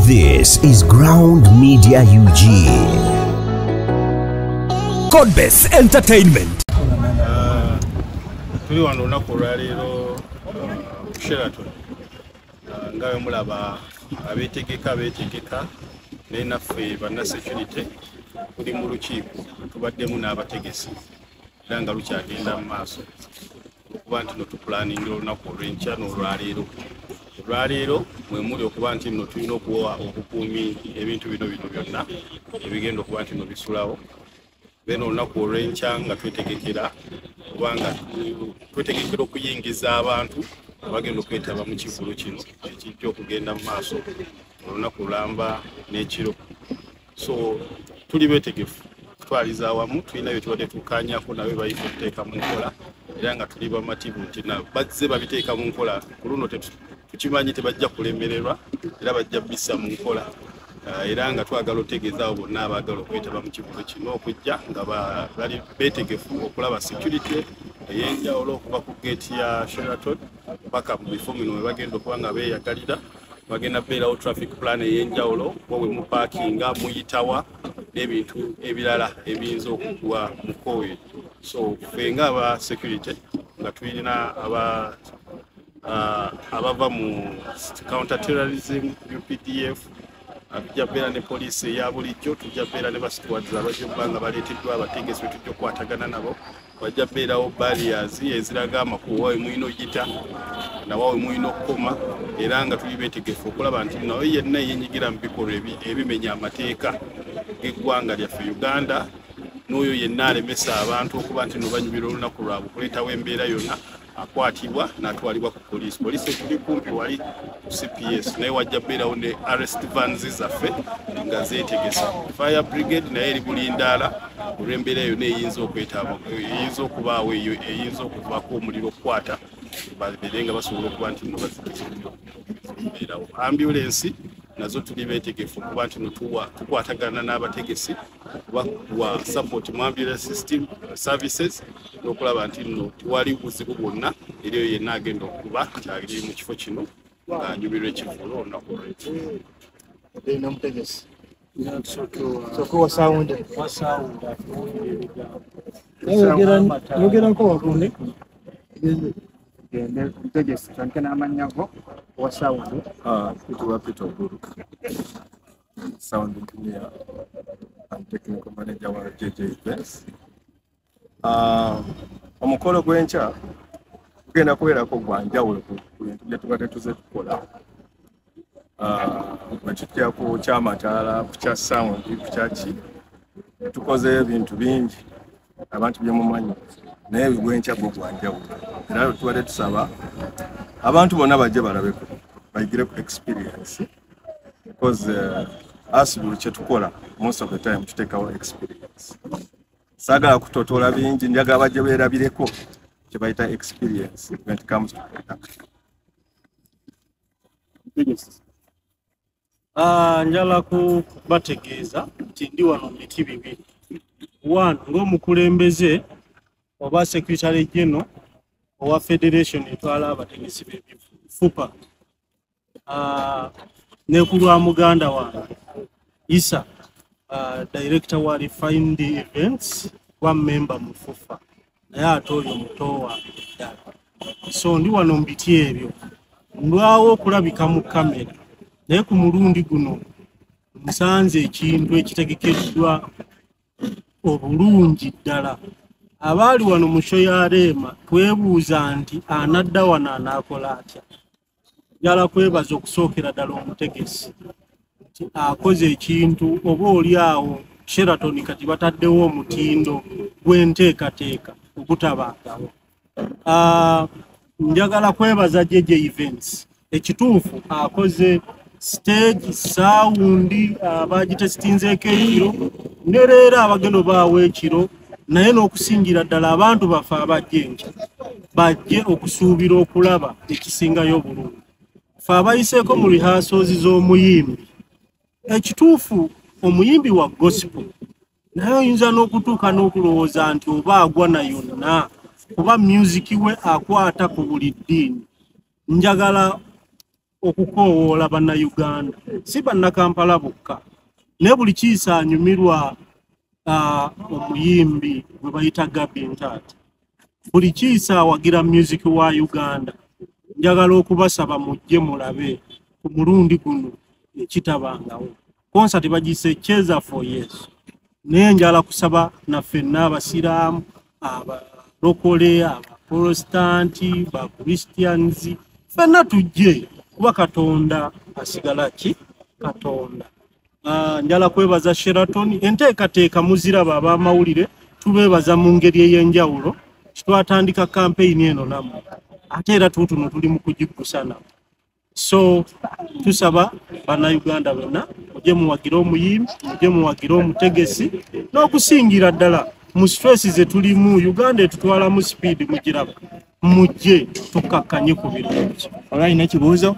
This is Ground Media UG. Codebase Entertainment. Tuli wano olunaku lwaleero Sheraton nga mulaba abeetegeka naye naffe bannasecurity tuli mu lukiiko tubaddemu n'abategesi era nga lukyagenda mu maaso okuba nti no tupulaningira olunaku olw'enkya n'olwaleero mwe muli okuba nti no tulina okuwa obukuumi ebintu bino byonna ebigenda okuba nti no bisulawo then olunaku olw'enkya nga twetegekera kubanga twetegekera okuyingiza abantu abagenda okwetaba mu kivulu kino ekijja okugenda mu maaso olunaku lulamba n'ekiro. So tuli beetegefu kutwaliza awamu, tulina bye tubadde tukkaanyako nabe bayita okuteeka mu nkola era nga tuli bamativu nti bazze babiteeka mu nkola ku luno tukimanyi tebajja kulemererwa era bajja bisa mu nkola era nga twagala otegeeza abo bonna abaagala okwetaba mu kivulo kino okujja nga bali beetegefu okulaba security ey'enjawulo okuva ku geeti ya Sheraton paka mu bifo bino we bagenda okuba nga beeyagalira bagenda beerawo traffic plan ey'enjawulo bwe mu parkinga muyitawa n'ebintu ebirala ebiyinza okugwa mu kooye. So ffe nga aba security nga tulina abava mu counter terrorism UPDF tujja beera ne poliisi eya bulijjo, tujja beera ne basituwazi abajja okuba nga baleeteddwa abategesi be tujja okukwatagana nabo, bajja beerawo barriers eziraga amakubo wawe mulina oyita nawawe mulina okukoma era nga tuli beetegefu okulaba nti nawe yenna yenyigira mu bikolwa ebimenya amateeka g'eggwanga lyaffe Uganda n'oyo yenna alemesa abantu okuba nti no banyumira olunaku lwabwe okuleetawo embeera yonna akwatibwa n'atwalibwa ku poliisi. Poliisi etuli kumpi wali ku CPS naye wajja beerawo ne arrest vans zaffe nga zeetegesa. Fire brigade naye eri bulindaala olw'embeera yonna eyinza okwetaba eyinza okubaawo eyo eyinza okuvaako omuliro okukwata babeere nga basobola okuba nti no bazikirawo. Ambulance nazo tuli beetegefu okuba nti no tukwatagana n'abategesi okubawa support mu ambulance system services n'okulaba nti no tewali buzibu bwonna eri eyo yenna agenda okuba kyali mu kifo kino ng'anyumirwa ekivulo olunaku olw'enkya. Tegesi kankana amanyago wa sound kutuwa Peter Buruka sound engineer and technical manager wa JJ Events. Omukolo gw'enkya tugenda kubeerako gwa njawulo ku bintu bye tubadde tuze tukola bwekijjako ky'amataala ku kya sound ku kyaki tukoze ebintu bingi abantu bye mumanyi naye gw'enkya gwo gwa njawulo era tubadde tusaba abantu bonna bajje balabeko bayigire ku experience because us buli kye tukola most of the time tuteekawo experience. Saagala kutotoola bingi, njagala bajje beerabireko kye bayita experience when it comes to production. Njala kubategeeza nti ndi wano miti bibiri. One, ng'omukulembeze oba secretary general owa federation etwala abategesi b'ebifupa ne ku lwa muganda wange Isa director wa refined events wa member mu FUFA naye ate oyo muto wange ddala. So ndi wano mbiti ebyo ndwawo okulabika mu kamera naye ku mulundi guno nsanze ekintu ekitegekeddwa obulungi ddala. Abaali wano mu show ya Rema twebuuza nti anadda wano anaakola atya. Njala kwebaza okusookera ddala omutegesi nti akoze ekintu oba oli awo Sheraton kati bataddewo omutindo gw'enteekateeka ogutabangawo. Njagala kwebaza JJ Events ekituufu akoze stage sound bagitesitinzeeko ekiro ne leero abagendo baawo ekiro naye n'okusingira ddala abantu baffe abajja enkya bajje okusuubira okulaba ekisingayo obulungi. Ffe abayiseeko mu rehearsals z'omuyimbi ekituufu omuyimbi wa gospel naye oyinza n'okutuuka n'okulowooza nti oba agwa na yonna kuba music we akwata ku buli ddiini. Njagala okukoowoola bannayuganda si bannakampala bokka ne buli kiisa anyumirwa omuyimbi gwe bayita Gabi Ntaata buli kiisa awagira music wa Uganda njagala okubasaba mujje mulabe ku mulundi guno ekitabangawo concert bagise Cheza for Yesu naye njala kusaba naffe n'abasiraamu abalokole abaprotestanti bakristians fenna tujje kuba Katonda asigala ki Katonda. Njala kwebaza Sheraton enteekateeka muziraba ab'amawulire tubeebaza mu ngeri ey'enjawulo twatandika campaign eno nammwe ate era tutuno tuli mu kugigusana so tusaba bannayuganda bonna mujje muwagira omuyimbi mujje muwagira omutegesi n'okusingira ddala mu stress ze tulimu Uganda etutwala mu speed mugiraba mujje tukakkanye ku birungi. Olwalina ekibuuzo